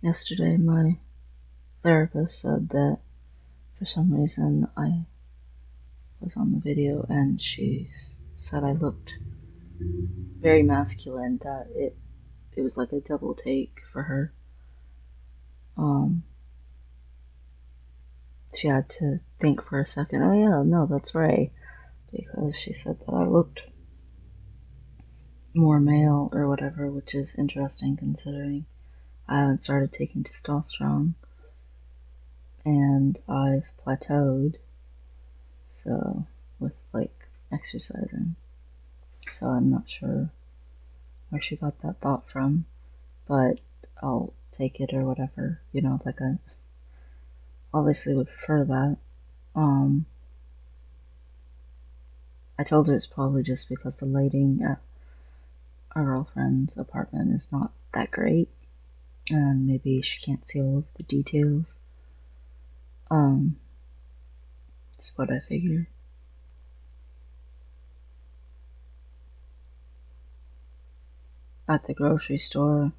Yesterday, my therapist said that for some reason I was on the video and she said I looked very masculine, that it was like a double take for her. She had to think for a second, oh yeah, no, that's right, because she said that I looked more male or whatever, which is interesting considering I haven't started taking testosterone and I've plateaued, so with like exercising. So I'm not sure where she got that thought from, but I'll take it or whatever. Like I obviously would prefer that. I told her it's probably just because the lighting at our girlfriend's apartment is not that great, and maybe she can't see all of the details. That's what I figured. At the grocery store,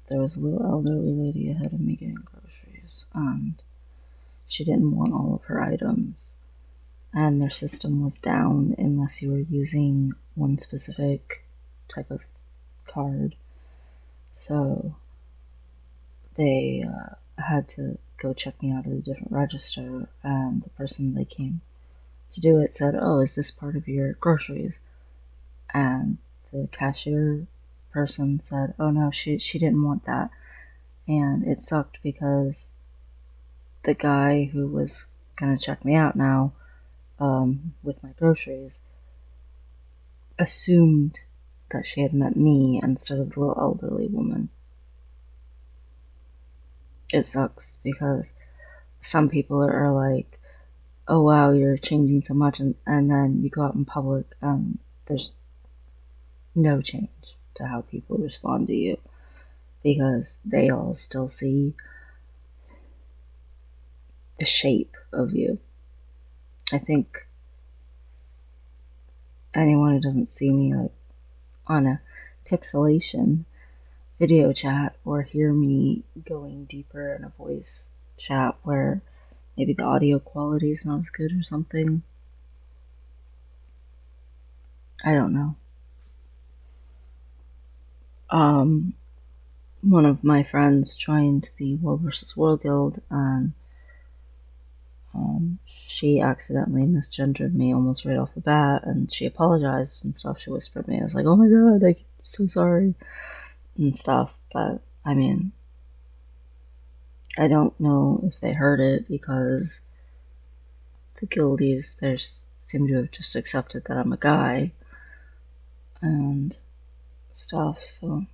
there was a little elderly lady ahead of me getting groceries, and she didn't want all of her items, and their system was down unless you were using one specific type of card. So they had to go check me out at a different register, and the person they came to do it said, "Oh, is this part of your groceries?" And the cashier person said, "Oh no, she didn't want that." And it sucked because the guy who was gonna check me out now, with my groceries, assumed that she had met me instead of the little elderly woman. It sucks because some people are like, oh wow, you're changing so much, and then you go out in public and there's no change to how people respond to you because they all still see the shape of you. I think anyone who doesn't see me like on a pixelation video chat or hear me going deeper in a voice chat where maybe the audio quality is not as good or something. I don't know. One of my friends joined the World vs. World Guild, and she accidentally misgendered me almost right off the bat, and she apologized and stuff. She whispered me. I was like, oh my god, I'm so sorry and stuff. But I mean, I don't know if they heard it because the guildies there seem to have just accepted that I'm a guy and stuff. So,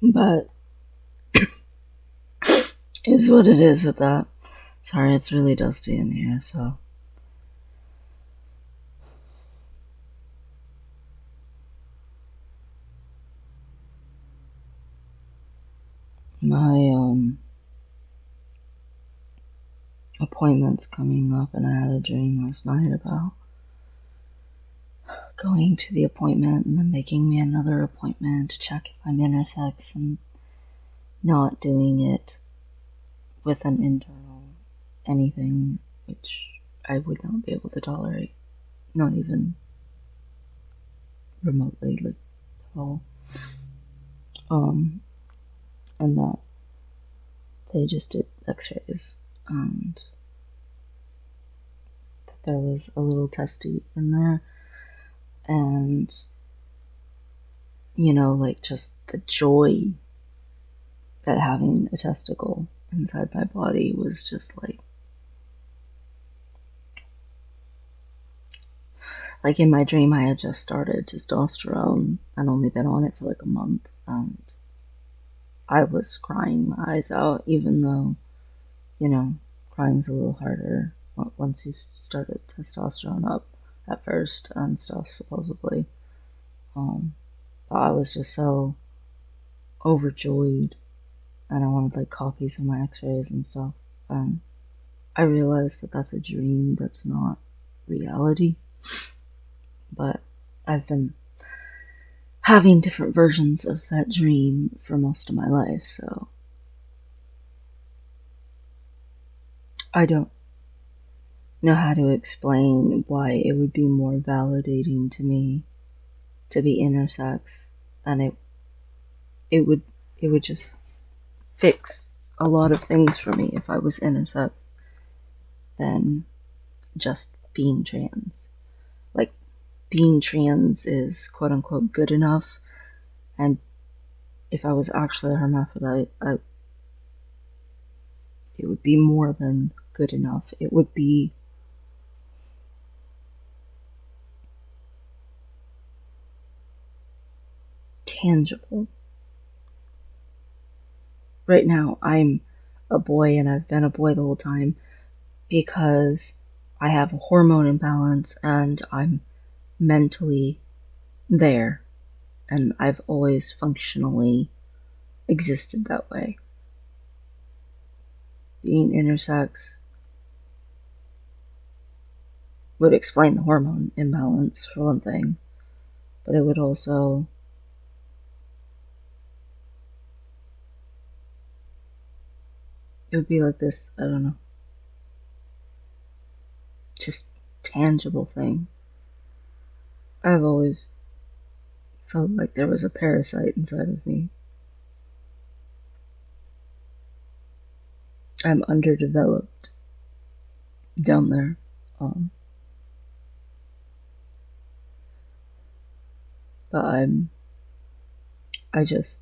but is what it is with that. Sorry, it's really dusty in here, so. My appointment's coming up, and I had a dream last night about going to the appointment and then making me another appointment to check if I'm intersex and not doing it with an internal anything, which I would not be able to tolerate, not even remotely, like, at all. And that they just did x-rays, and that there was a little testy in there, and like just the joy that having a testicle inside my body was just like in my dream I had just started testosterone and only been on it for like a month, and I was crying my eyes out, even though crying's a little harder once you started testosterone up at first and stuff, supposedly. But I was just so overjoyed, and I wanted like copies of my x-rays and stuff, and I realized that that's a dream, that's not reality. But I've been having different versions of that dream for most of my life, so I don't know how to explain why it would be more validating to me to be intersex, and it would just fix a lot of things for me if I was intersex than just being trans. Like, being trans is quote unquote good enough, and if I was actually a hermaphrodite, it would be more than good enough. It would be tangible. Right now, I'm a boy, and I've been a boy the whole time because I have a hormone imbalance and I'm mentally there, and I've always functionally existed that way. Being intersex would explain the hormone imbalance, for one thing, but it would also it would be like this, I don't know, just tangible thing. I've always felt like there was a parasite inside of me. I'm underdeveloped down there. But I just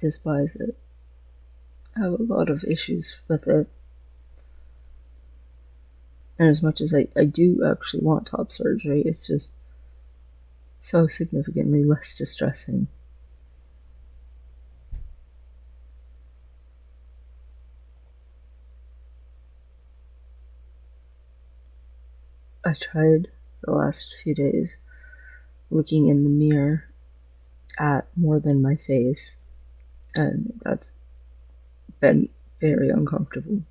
despise it. I have a lot of issues with it. And as much as I do actually want top surgery, it's just so significantly less distressing. I tried the last few days looking in the mirror at more than my face, and that's been very uncomfortable.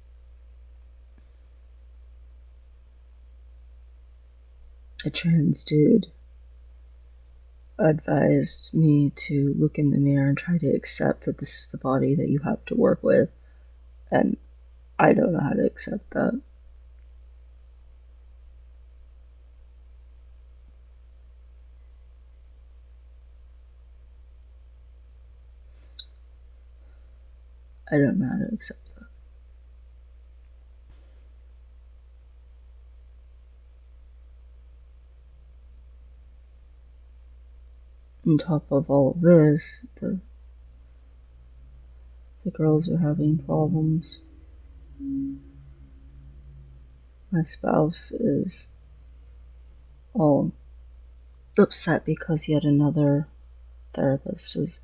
A trans dude advised me to look in the mirror and try to accept that this is the body that you have to work with, and I don't know how to accept that. I don't know how to accept that. On top of all of this, the girls are having problems. My spouse is all upset because yet another therapist is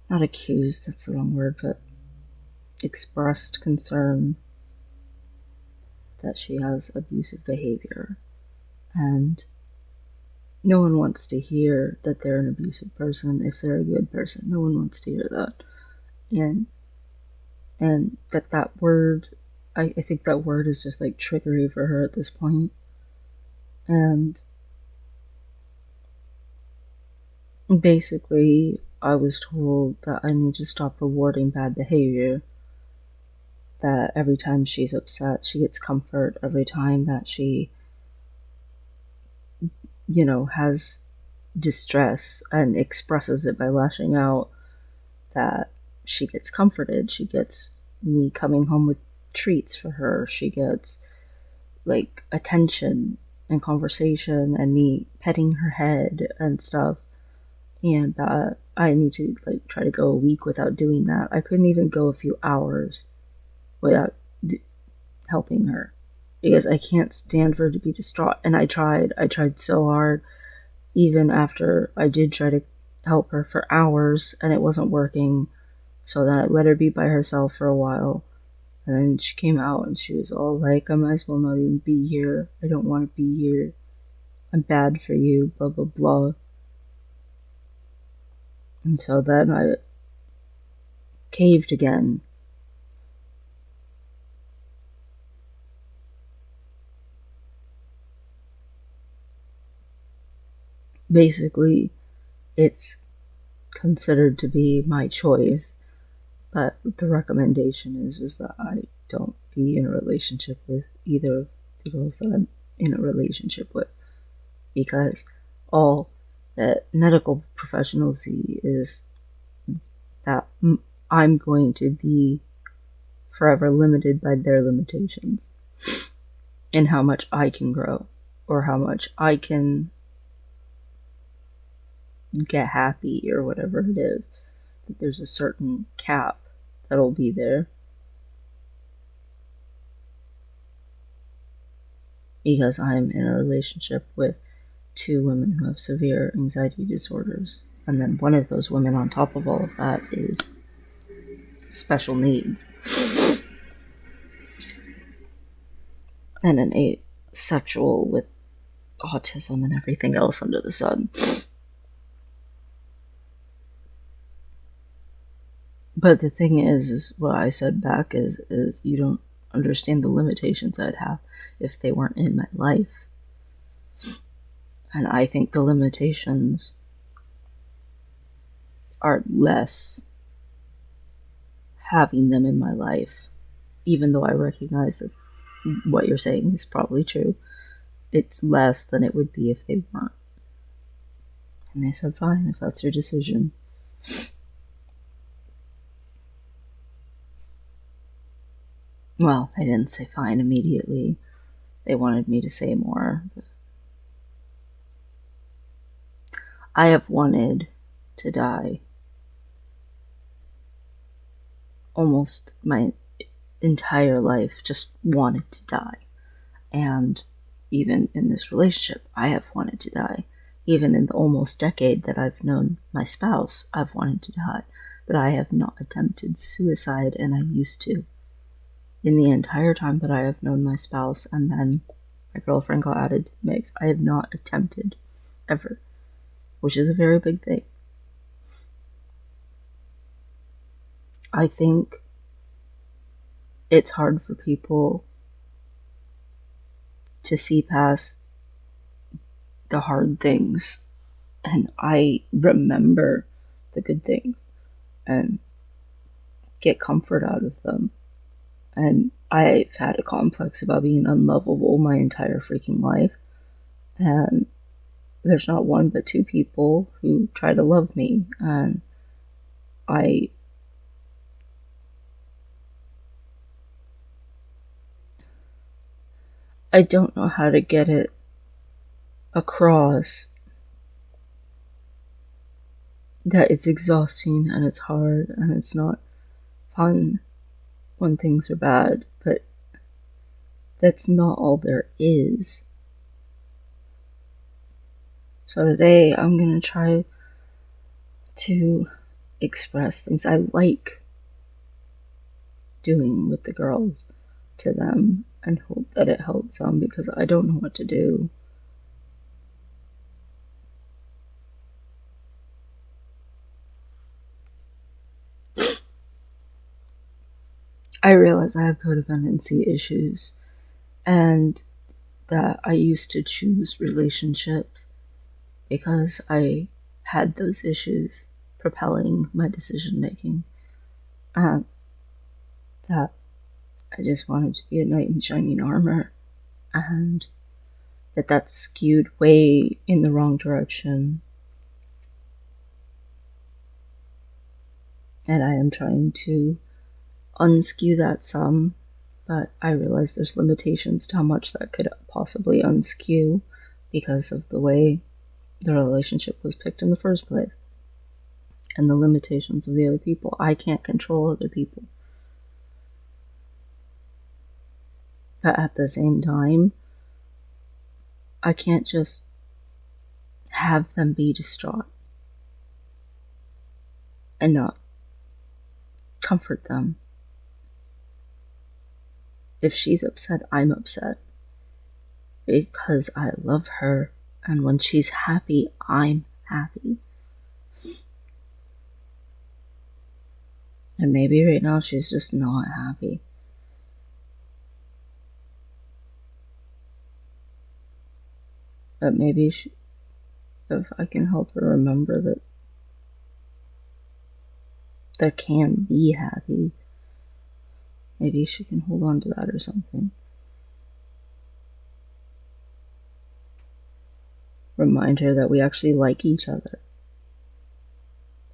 not accused, that's the wrong word, but expressed concern that she has abusive behavior. And no one wants to hear that they're an abusive person if they're a good person. No one wants to hear that. And that word, I think that word is just like triggery for her at this point. And basically, I was told that I need to stop rewarding bad behavior. That every time she's upset, she gets comfort. Every time that she, has distress and expresses it by lashing out, that she gets comforted. She gets me coming home with treats for her. She gets, like, attention and conversation and me petting her head and stuff. And I need to, like, try to go a week without doing that. I couldn't even go a few hours without helping her because I can't stand for her to be distraught. And I tried so hard, even after I did try to help her for hours and it wasn't working. So then I let her be by herself for a while. And then she came out and she was all like, I might as well not even be here. I don't want to be here. I'm bad for you, blah, blah, blah. And so then I caved again. basically it's considered to be my choice, but the recommendation is that I don't be in a relationship with either of the girls that I'm in a relationship with, because all that medical professionals see is that I'm going to be forever limited by their limitations and how much I can grow or how much I can get happy or whatever it is. That there's a certain cap that'll be there. Because I'm in a relationship with 2 women who have severe anxiety disorders. And then one of those women, on top of all of that, is special needs. And an asexual with autism and everything else under the sun. But the thing is what I said back is you don't understand the limitations I'd have if they weren't in my life. And I think the limitations are less having them in my life, even though I recognize that what you're saying is probably true. It's less than it would be if they weren't. And they said, fine, if that's your decision. Well, they didn't say fine immediately. They wanted me to say more. But I have wanted to die almost my entire life, just wanted to die. And even in this relationship, I have wanted to die. Even in the almost decade that I've known my spouse, I've wanted to die. But I have not attempted suicide, and I used to. In the entire time that I have known my spouse, and then my girlfriend got added to the mix, I have not attempted, ever. Which is a very big thing. I think it's hard for people to see past the hard things, and I remember the good things and get comfort out of them. And I've had a complex about being unlovable my entire freaking life, and there's not one but 2 people who try to love me, and I don't know how to get it across that it's exhausting and it's hard and it's not fun when things are bad, but that's not all there is. So today I'm gonna try to express things I like doing with the girls to them and hope that it helps them, because I don't know what to do. I realize I have codependency issues, and that I used to choose relationships because I had those issues propelling my decision making, and that I just wanted to be a knight in shining armor, and that's skewed way in the wrong direction. And I am trying to unskew that some, but I realize there's limitations to how much that could possibly unskew because of the way the relationship was picked in the first place and the limitations of the other people. I can't control other people. But at the same time, I can't just have them be distraught and not comfort them. If she's upset, I'm upset because I love her, and when she's happy, I'm happy. And maybe right now she's just not happy. But maybe If I can help her remember that there can be happy, maybe she can hold on to that or something. Remind her that we actually like each other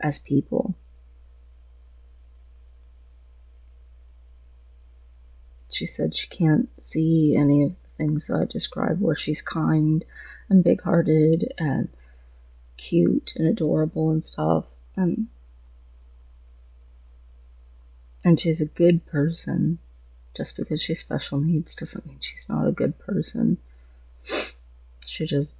as people. She said she can't see any of the things that I described, where she's kind and big-hearted and cute and adorable and stuff. And she's a good person. Just because she's special needs doesn't mean she's not a good person. She just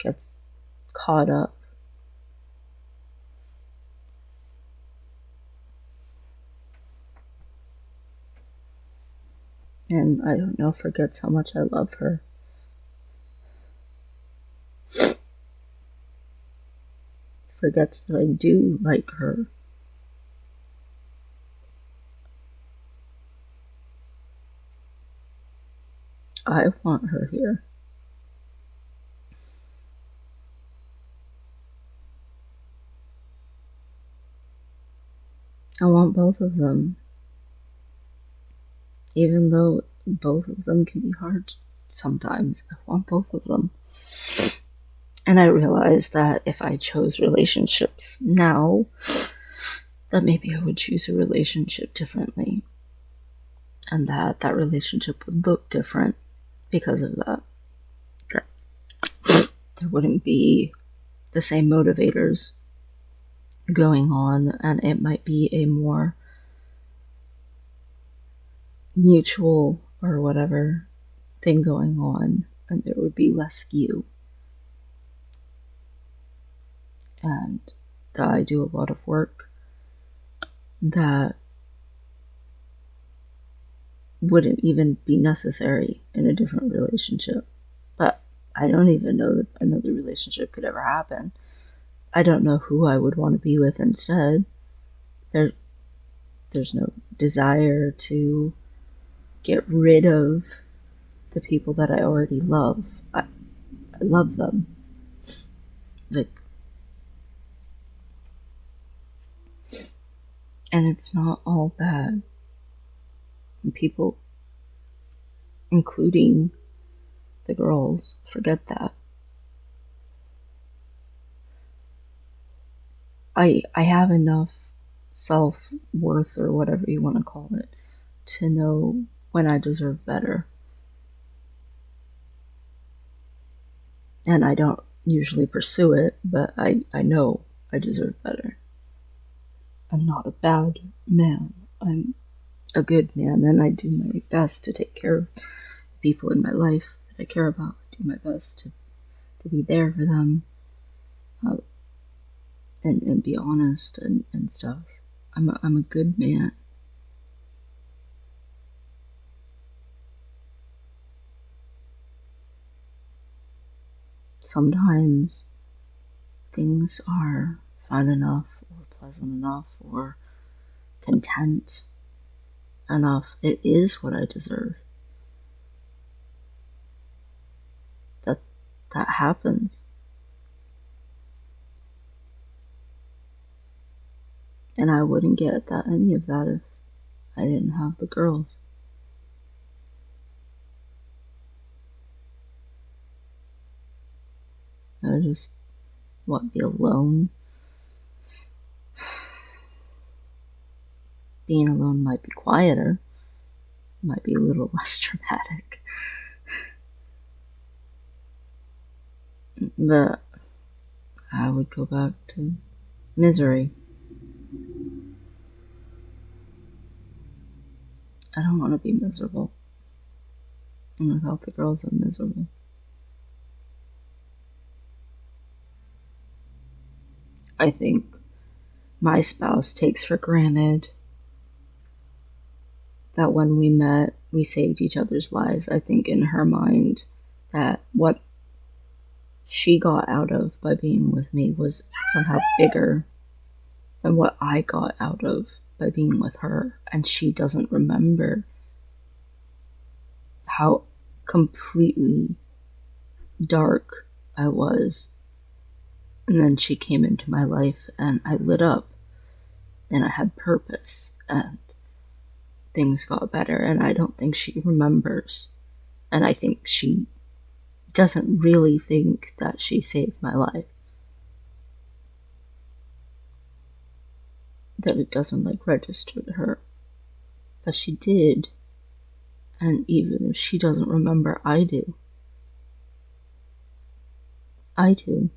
gets caught up. And I don't know, forgets how much I love her. Forgets that I do like her. I want her here. I want both of them. Even though both of them can be hard sometimes, I want both of them. And I realized that if I chose relationships now, that maybe I would choose a relationship differently. And that relationship would look different because of that. That there wouldn't be the same motivators going on, and it might be a more mutual or whatever thing going on, and there would be less skew. And that I do a lot of work that wouldn't even be necessary in a different relationship. But I don't even know that another relationship could ever happen. I don't know who I would want to be with instead. There's no desire to get rid of the people that I already love. I love them. And it's not all bad. And people, including the girls, forget that. I have enough self-worth, or whatever you want to call it, to know when I deserve better. And I don't usually pursue it, but I know I deserve better. I'm not a bad man. I'm a good man, and I do my best to take care of people in my life that I care about. I do my best to be there for them, and be honest and stuff. I'm a good man. Sometimes things are fun enough, or pleasant enough, or content enough. It is what I deserve. That happens. And I wouldn't get any of that if I didn't have the girls. I would just be alone. Being alone might be quieter, might be a little less dramatic. But I would go back to misery. I don't want to be miserable. And without the girls, I'm miserable. I think my spouse takes for granted that when we met, we saved each other's lives. I think in her mind that what she got out of by being with me was somehow bigger than what I got out of by being with her. And she doesn't remember how completely dark I was. And then she came into my life and I lit up and I had purpose and things got better, and I don't think she remembers. And I think she doesn't really think that she saved my life. That it doesn't like register to her. But she did. And even if she doesn't remember, I do. I do.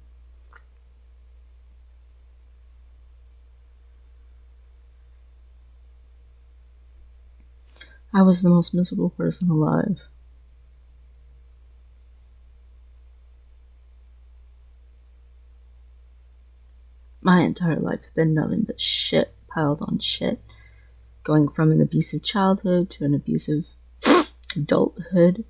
I was the most miserable person alive. My entire life had been nothing but shit piled on shit. Going from an abusive childhood to an abusive adulthood.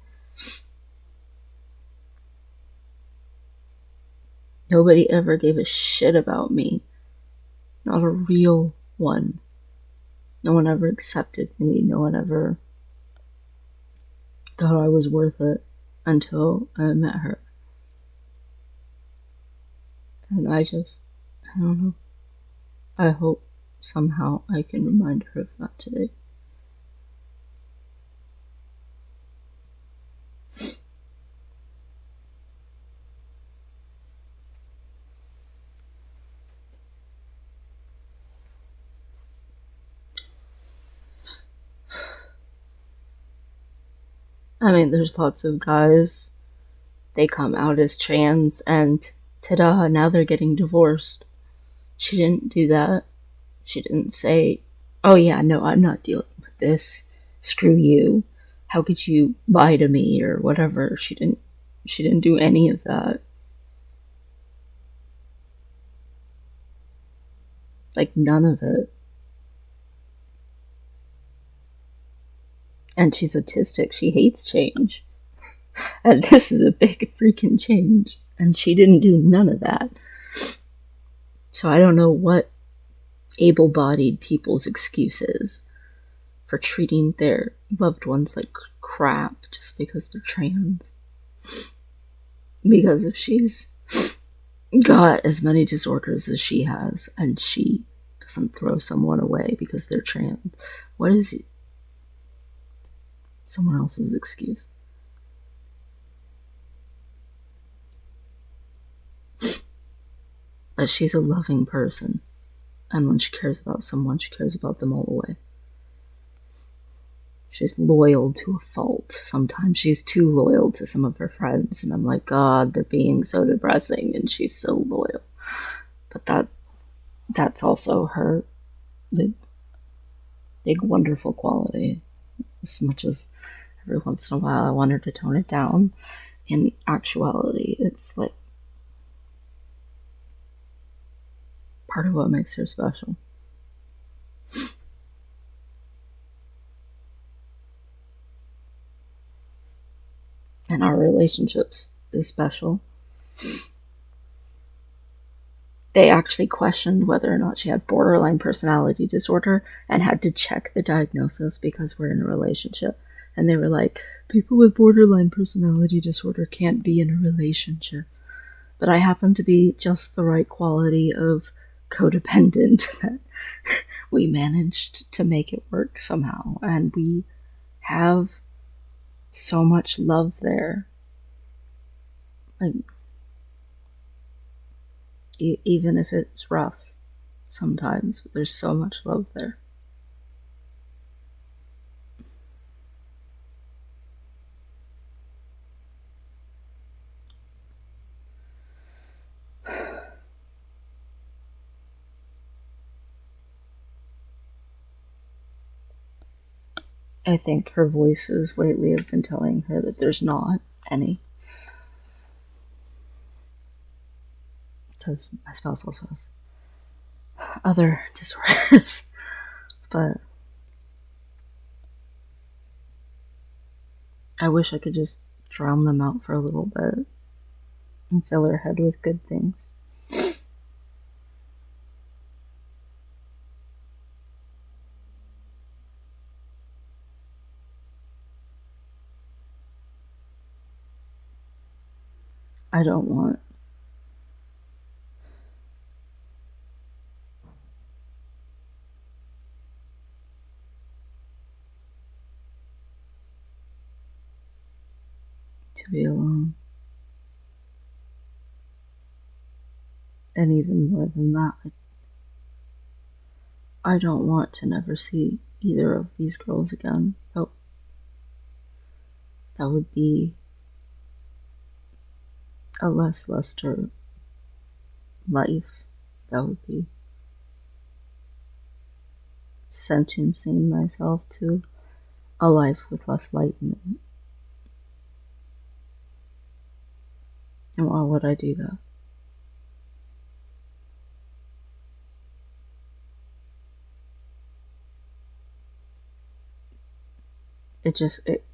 Nobody ever gave a shit about me. Not a real one. No one ever accepted me. No one ever thought I was worth it until I met her. And I don't know. I hope somehow I can remind her of that today. I mean, there's lots of guys, they come out as trans and ta-da, now they're getting divorced. She didn't do that. She didn't say, oh yeah, no, I'm not dealing with this. Screw you. How could you lie to me or whatever. She didn't do any of that. Like, none of it. And she's autistic. She hates change. And this is a big freaking change. And she didn't do none of that. So I don't know what able-bodied people's excuse is for treating their loved ones like crap just because they're trans. Because if she's got as many disorders as she has and she doesn't throw someone away because they're trans, what is someone else's excuse? But she's a loving person, and when she cares about someone, she cares about them all the way. She's loyal to a fault. Sometimes she's too loyal to some of her friends, and I'm like, God, they're being so depressing, and she's so loyal. But that's also her big, wonderful quality. As much as every once in a while I want her to tone it down, in actuality, it's like part of what makes her special. And our relationships is special. They actually questioned whether or not she had borderline personality disorder and had to check the diagnosis because we're in a relationship. And they were like, people with borderline personality disorder can't be in a relationship. But I happen to be just the right quality of codependent that we managed to make it work somehow. And we have so much love there. Like, even if it's rough sometimes, there's so much love there. I think her voices lately have been telling her that there's not any. Because my spouse also has other disorders. But I wish I could just drown them out for a little bit and fill her head with good things. I don't want to be alone. And even more than that, I don't want to never see either of these girls again. That would be a less luster life. That would be sentencing myself to a life with less light in it. And why would I do that?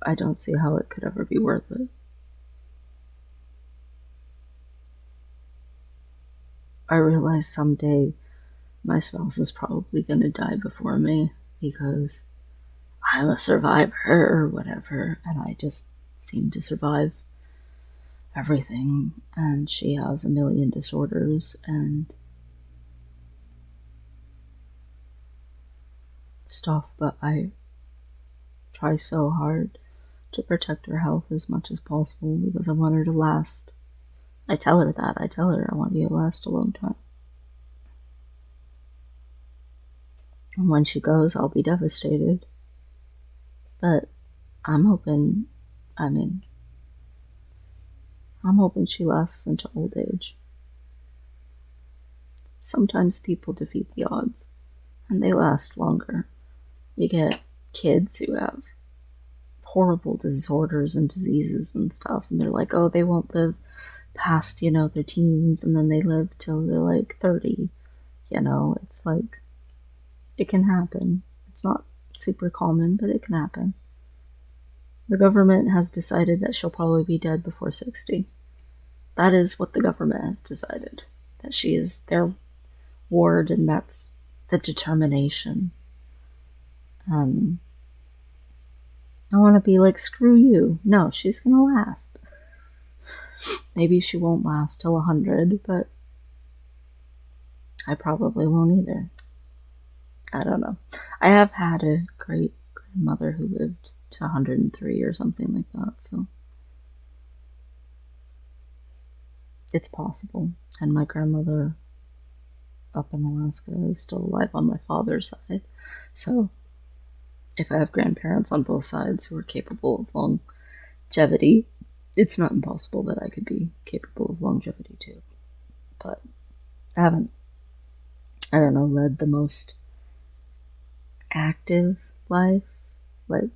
I don't see how it could ever be worth it. I realize someday my spouse is probably going to die before me because I'm a survivor or whatever, and I just seem to survive everything, and she has a million disorders and stuff, but I try so hard to protect her health as much as possible because I want her to last. I tell her that. I tell her I want you to last a long time. And when she goes, I'll be devastated. But I'm hoping she lasts into old age. Sometimes people defeat the odds, and they last longer. You get kids who have horrible disorders and diseases and stuff, and they're like, oh, they won't live past, their teens, and then they live till they're like 30. It's like, it can happen. It's not super common, but it can happen. The government has decided that she'll probably be dead before 60. That is what the government has decided. That she is their ward, and that's the determination. I want to be like, screw you. No, she's gonna last. Maybe she won't last till 100, but I probably won't either. I don't know. I have had a great grandmother who lived to 103 or something like that, so it's possible. And my grandmother up in Alaska is still alive on my father's side, so if I have grandparents on both sides who are capable of longevity, it's not impossible that I could be capable of longevity too. But I haven't, led the most active life. Like,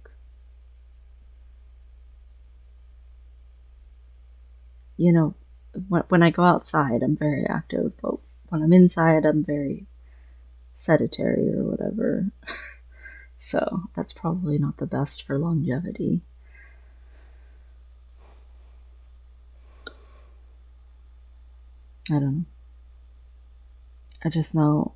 when I go outside, I'm very active, but when I'm inside, I'm very sedentary or whatever. So that's probably not the best for longevity. I don't know. I just know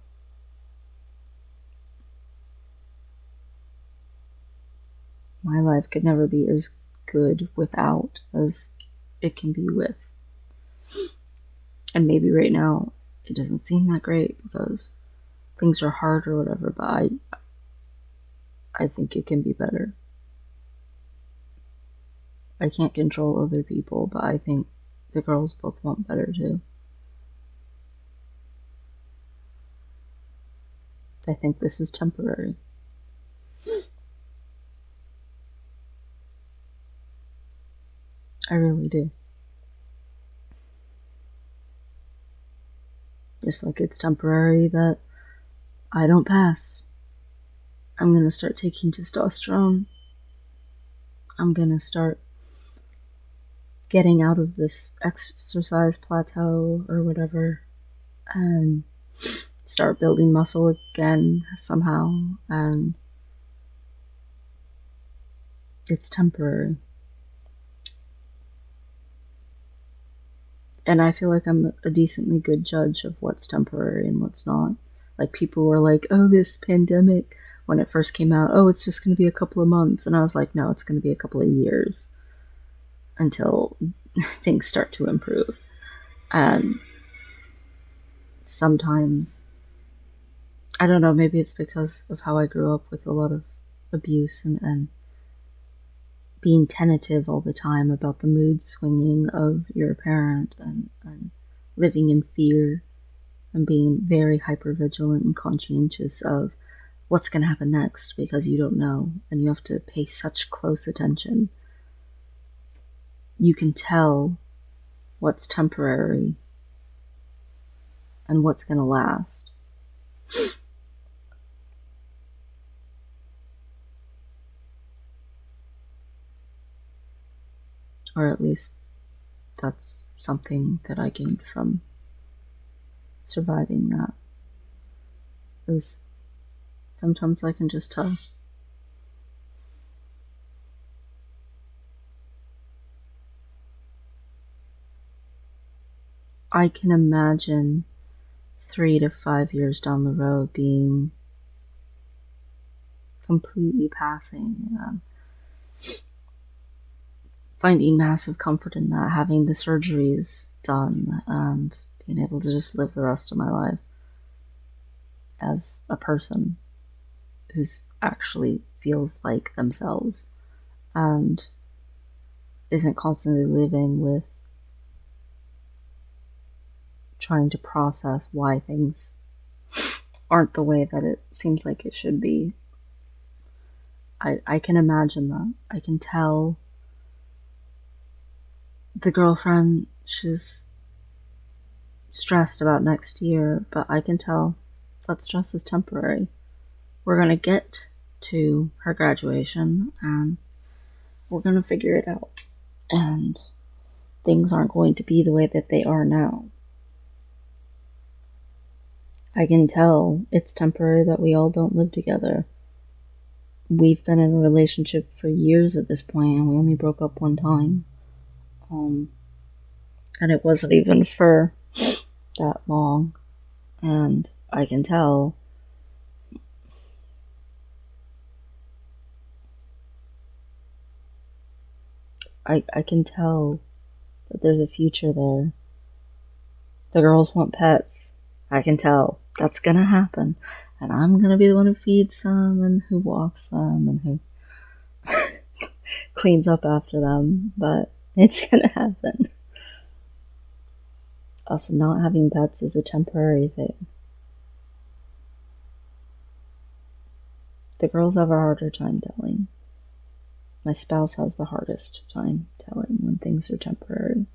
my life could never be as good without as it can be with. And maybe right now it doesn't seem that great because things are hard or whatever, but I think it can be better. I can't control other people, but I think the girls both want better too. I think this is temporary. I really do. Just like it's temporary that I don't pass. I'm gonna start taking testosterone. I'm gonna start getting out of this exercise plateau or whatever and start building muscle again somehow, and it's temporary. And I feel like I'm a decently good judge of what's temporary and what's not. Like, people were like, oh, this pandemic, when it first came out, oh, it's just going to be a couple of months. And I was like, no, it's going to be a couple of years until things start to improve. And sometimes, I don't know, maybe it's because of how I grew up with a lot of abuse and being tentative all the time about the mood swinging of your parent and living in fear and being very hyper vigilant and conscientious of what's going to happen next because you don't know and you have to pay such close attention. You can tell what's temporary and what's going to last. Or at least that's something that I gained from surviving that. Is sometimes I can just tell. I can imagine 3 to 5 years down the road being completely passing, finding massive comfort in that, having the surgeries done, and being able to just live the rest of my life as a person who's actually feels like themselves and isn't constantly living with trying to process why things aren't the way that it seems like it should be. I can imagine that. I can tell the girlfriend, she's stressed about next year, but I can tell that stress is temporary. We're going to get to her graduation and we're going to figure it out. And things aren't going to be the way that they are now. I can tell it's temporary that we all don't live together. We've been in a relationship for years at this point, and we only broke up one time. And it wasn't even for that long. And I can tell I can tell that there's a future there. The girls want pets. I can tell that's gonna happen. And I'm gonna be the one who feeds them and who walks them and who cleans up after them. But it's gonna happen. Us not having pets is a temporary thing. The girls have a harder time telling. My spouse has the hardest time telling when things are temporary.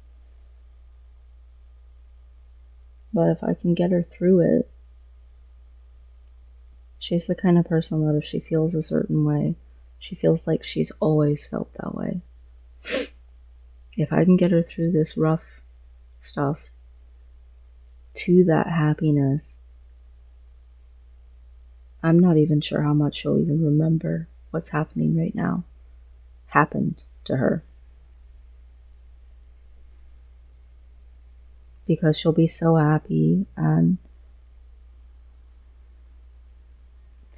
But if I can get her through it, she's the kind of person that if she feels a certain way, she feels like she's always felt that way. If I can get her through this rough stuff to that happiness, I'm not even sure how much she'll even remember what's happening right now happened to her. Because she'll be so happy and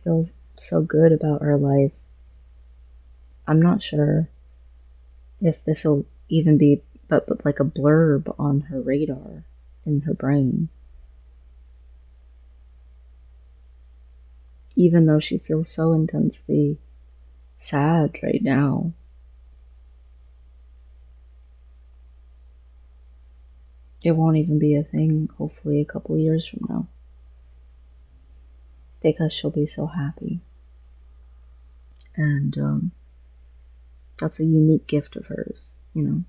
feels so good about her life. I'm not sure if this will even be but like a blurb on her radar in her brain. Even though she feels so intensely sad right now. It won't even be a thing, hopefully a couple years from now. Because she'll be so happy. And that's a unique gift of hers, you know.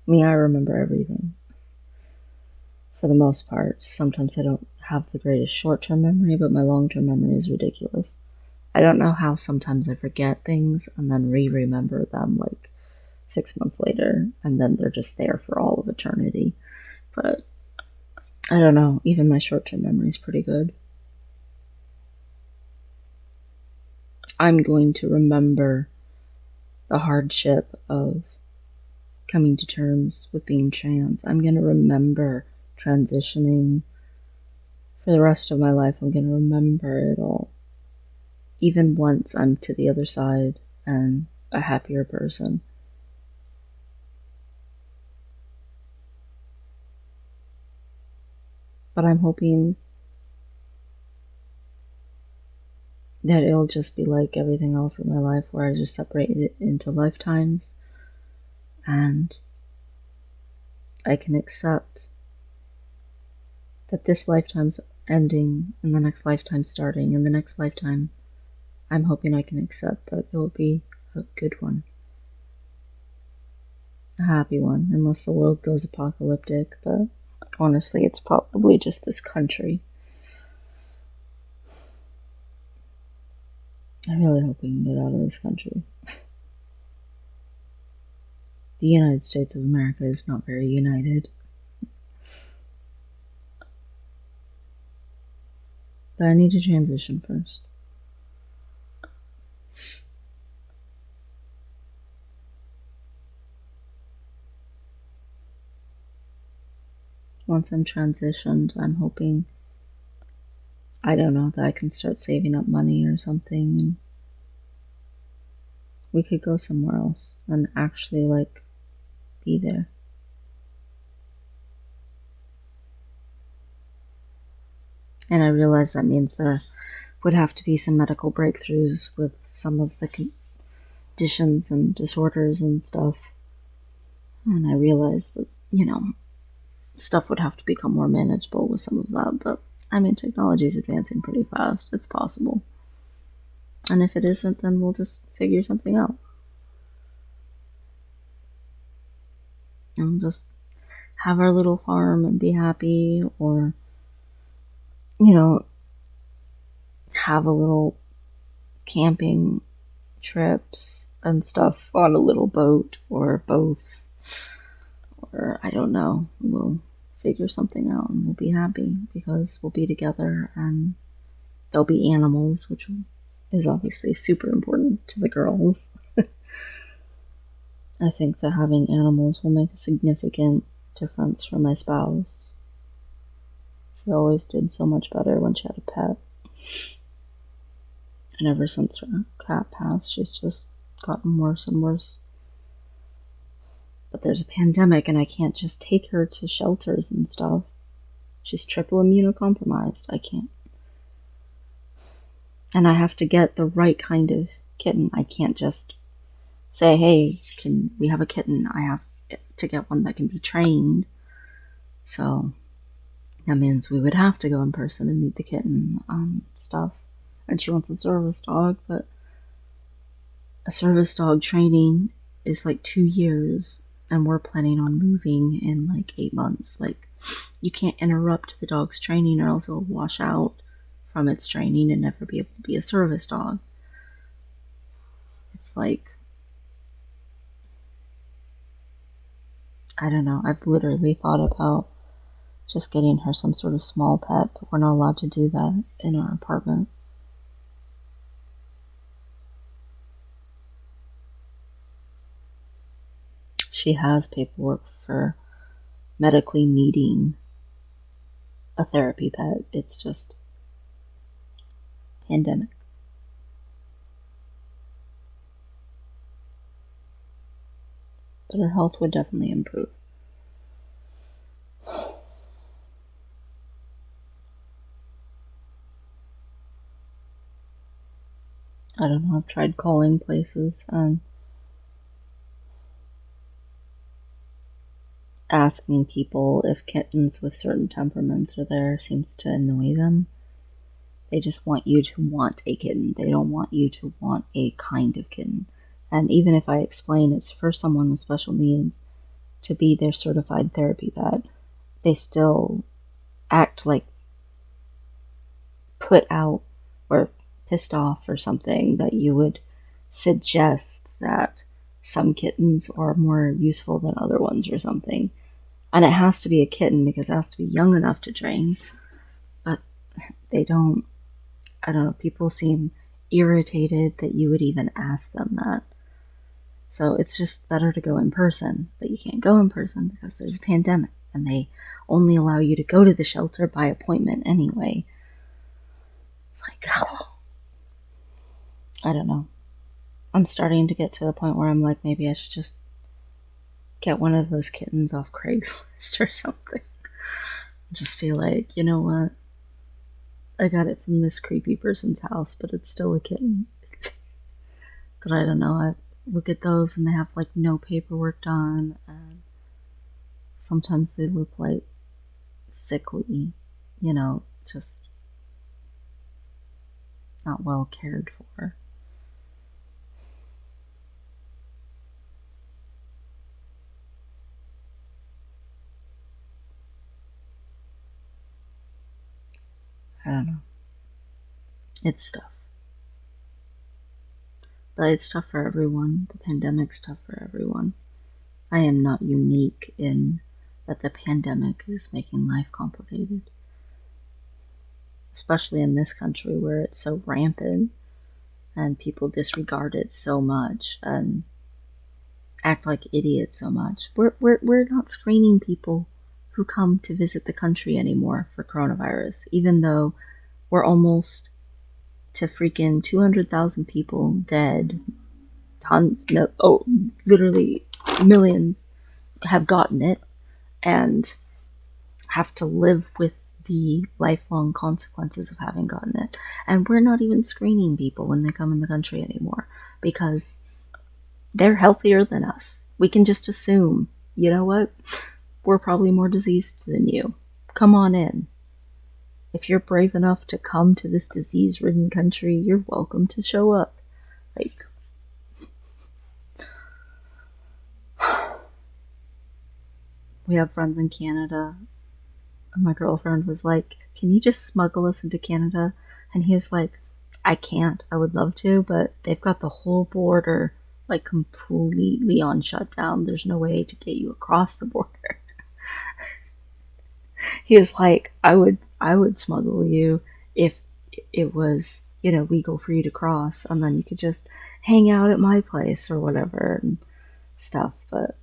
Me, I remember everything. For the most part. Sometimes I don't have the greatest short-term memory, but my long-term memory is ridiculous. I don't know how sometimes I forget things and then remember them like 6 months later, and then they're just there for all of eternity. But I don't know, even my short-term memory is pretty good. I'm going to remember the hardship of coming to terms with being trans. I'm going to remember transitioning For the rest of my life, I'm going to remember it all. Even once I'm to the other side and a happier person. But I'm hoping that it'll just be like everything else in my life, where I just separate it into lifetimes and I can accept that this lifetime's ending and the next lifetime starting, and the next lifetime I'm hoping I can accept that it'll be a good one. A happy one, unless the world goes apocalyptic, but honestly, it's probably just this country. I really hope we can get out of this country. The United States of America is not very united. But I need to transition first. Once I'm transitioned, I'm hoping, I don't know, that I can start saving up money or something, and we could go somewhere else and actually, like, be there. And I realize that means there would have to be some medical breakthroughs with some of the conditions and disorders and stuff. And I realize that, stuff would have to become more manageable with some of that. But, I mean, technology is advancing pretty fast. It's possible. And if it isn't, then we'll just figure something out. And just have our little farm and be happy, or, have a little camping trips and stuff on a little boat, or both. Or, I don't know. We'll figure something out and we'll be happy because we'll be together, and there'll be animals, which is obviously super important to the girls. I think that having animals will make a significant difference for my spouse. She always did so much better when she had a pet. And ever since her cat passed, she's just gotten worse and worse. But there's a pandemic and I can't just take her to shelters and stuff. She's triple immunocompromised. I can't. And I have to get the right kind of kitten. I can't just say, hey, can we have a kitten? I have to get one that can be trained. So that means we would have to go in person and meet the kitten stuff. And she wants a service dog, but a service dog training is like 2 years, and we're planning on moving in like 8 months. Like, you can't interrupt the dog's training or else it'll wash out from its training and never be able to be a service dog. It's like, I don't know, I've literally thought about just getting her some sort of small pet, but we're not allowed to do that in our apartment. She has paperwork for medically needing a therapy pet. It's just pandemic. But her health would definitely improve. I don't know, I've tried calling places and asking people if kittens with certain temperaments are there seems to annoy them. They just want you to want a kitten. They don't want you to want a kind of kitten. And even if I explain it's for someone with special needs to be their certified therapy pet, they still act like put out or pissed off or something, that you would suggest that some kittens are more useful than other ones or something. And it has to be a kitten because it has to be young enough to train. But they don't, I don't know, people seem irritated that you would even ask them that. So it's just better to go in person, but you can't go in person because there's a pandemic and they only allow you to go to the shelter by appointment anyway. It's like, I don't know. I'm starting to get to the point where I'm like, maybe I should just get one of those kittens off Craigslist or something. Just feel like, you know what? I got it from this creepy person's house, but it's still a kitten. But I don't know. I look at those and they have like no paperwork done, and sometimes they look like sickly, just not well cared for. I don't know. It's tough. But it's tough for everyone. The pandemic's tough for everyone. I am not unique in that the pandemic is making life complicated. Especially in this country where it's so rampant and people disregard it so much and act like idiots so much. We're not screening people who come to visit the country anymore for coronavirus, even though we're almost to freaking 200,000 people dead. Tons, no, literally millions have gotten it and have to live with the lifelong consequences of having gotten it. And we're not even screening people when they come in the country anymore because they're healthier than us. We can just assume, you know what? We're probably more diseased than you. Come on in. If you're brave enough to come to this disease-ridden country, you're welcome to show up. Like, we have friends in Canada. My girlfriend was like, can you just smuggle us into Canada? And he was like, I can't. I would love to, but they've got the whole border like completely on shutdown. There's no way to get you across the border. He was like, I would smuggle you if it was, legal for you to cross, and then you could just hang out at my place or whatever and stuff. But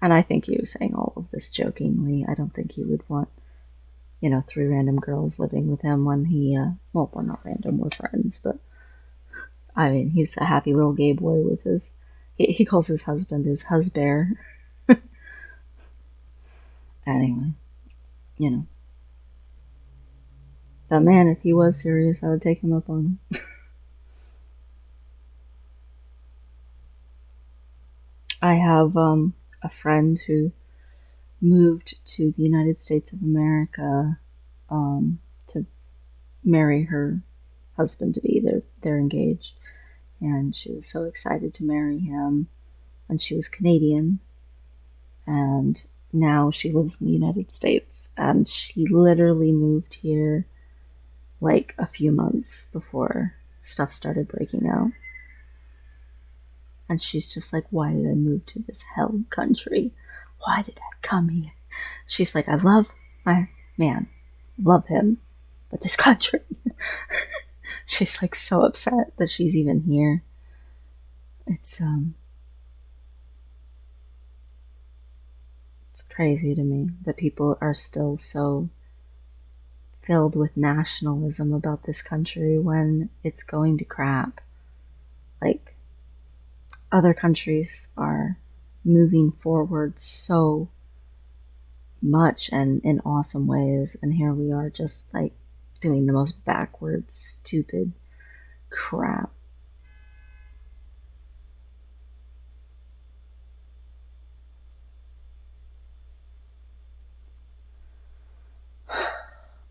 and I think he was saying all of this jokingly. I don't think he would want, 3 random girls living with him when he, well, we're not random, we're friends, but I mean, he's a happy little gay boy with he calls his husband his husbear. Anyway, But man, if he was serious, I would take him up on it. I have a friend who moved to the United States of America to marry her husband to be. They're engaged, and she was so excited to marry him. And she was Canadian, and now she lives in the United States. And she literally moved here like a few months before stuff started breaking out. And she's just like, why did I move to this hell country? Why did I come here? She's like, I love my man, love him, but this country. She's like so upset that she's even here. It's crazy to me that people are still so filled with nationalism about this country when it's going to crap. Like, other countries are moving forward so much and in awesome ways, and here we are just like doing the most backwards, stupid crap.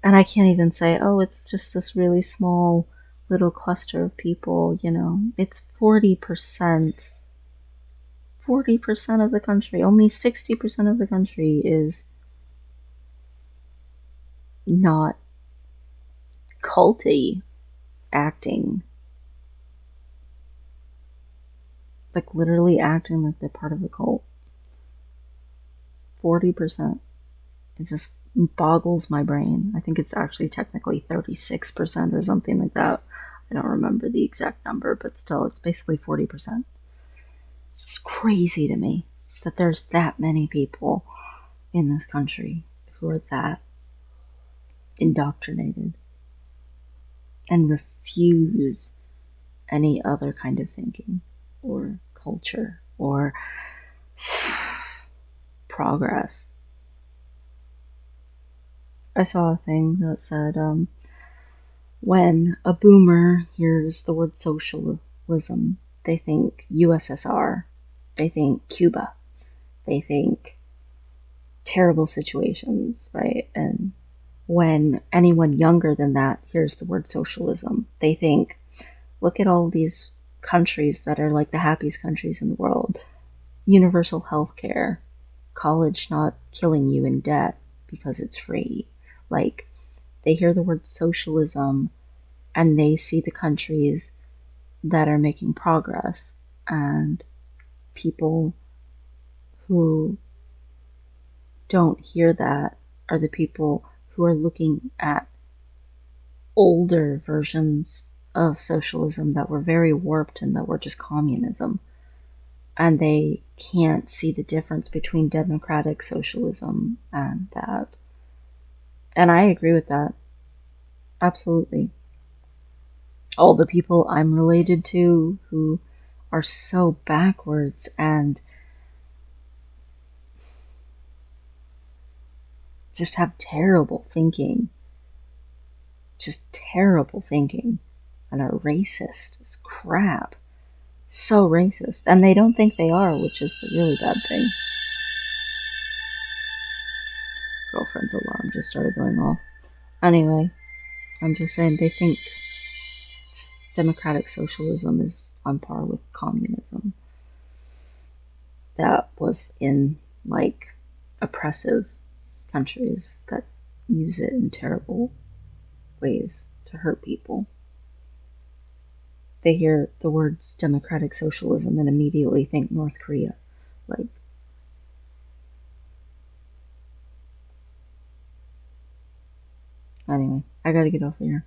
And I can't even say, oh, it's just this really small little cluster of people, It's 40%. 40% of the country. Only 60% of the country is not culty acting. Like, literally acting like they're part of a cult. 40%. It just boggles my brain. I think it's actually technically 36% or something like that. I don't remember the exact number, but still, it's basically 40%. It's crazy to me that there's that many people in this country who are that indoctrinated and refuse any other kind of thinking or culture or progress. I saw a thing that said, when a boomer hears the word socialism, they think USSR, they think Cuba, they think terrible situations, right? And when anyone younger than that hears the word socialism, they think, look at all these countries that are like the happiest countries in the world. Universal health care, college not killing you in debt because it's free. Like, they hear the word socialism and they see the countries that are making progress, and people who don't hear that are the people who are looking at older versions of socialism that were very warped and that were just communism. And they can't see the difference between democratic socialism and that. And I agree with that. Absolutely. All the people I'm related to who are so backwards and just have terrible thinking. Just terrible thinking. And are racist as crap. So racist. And they don't think they are, which is the really bad thing. Girlfriend's alarm just started going off. Anyway, I'm just saying they think democratic socialism is on par with communism. That was in, like, oppressive countries that use it in terrible ways to hurt people. They hear the words democratic socialism and immediately think North Korea. Like, anyway, I gotta get off of here.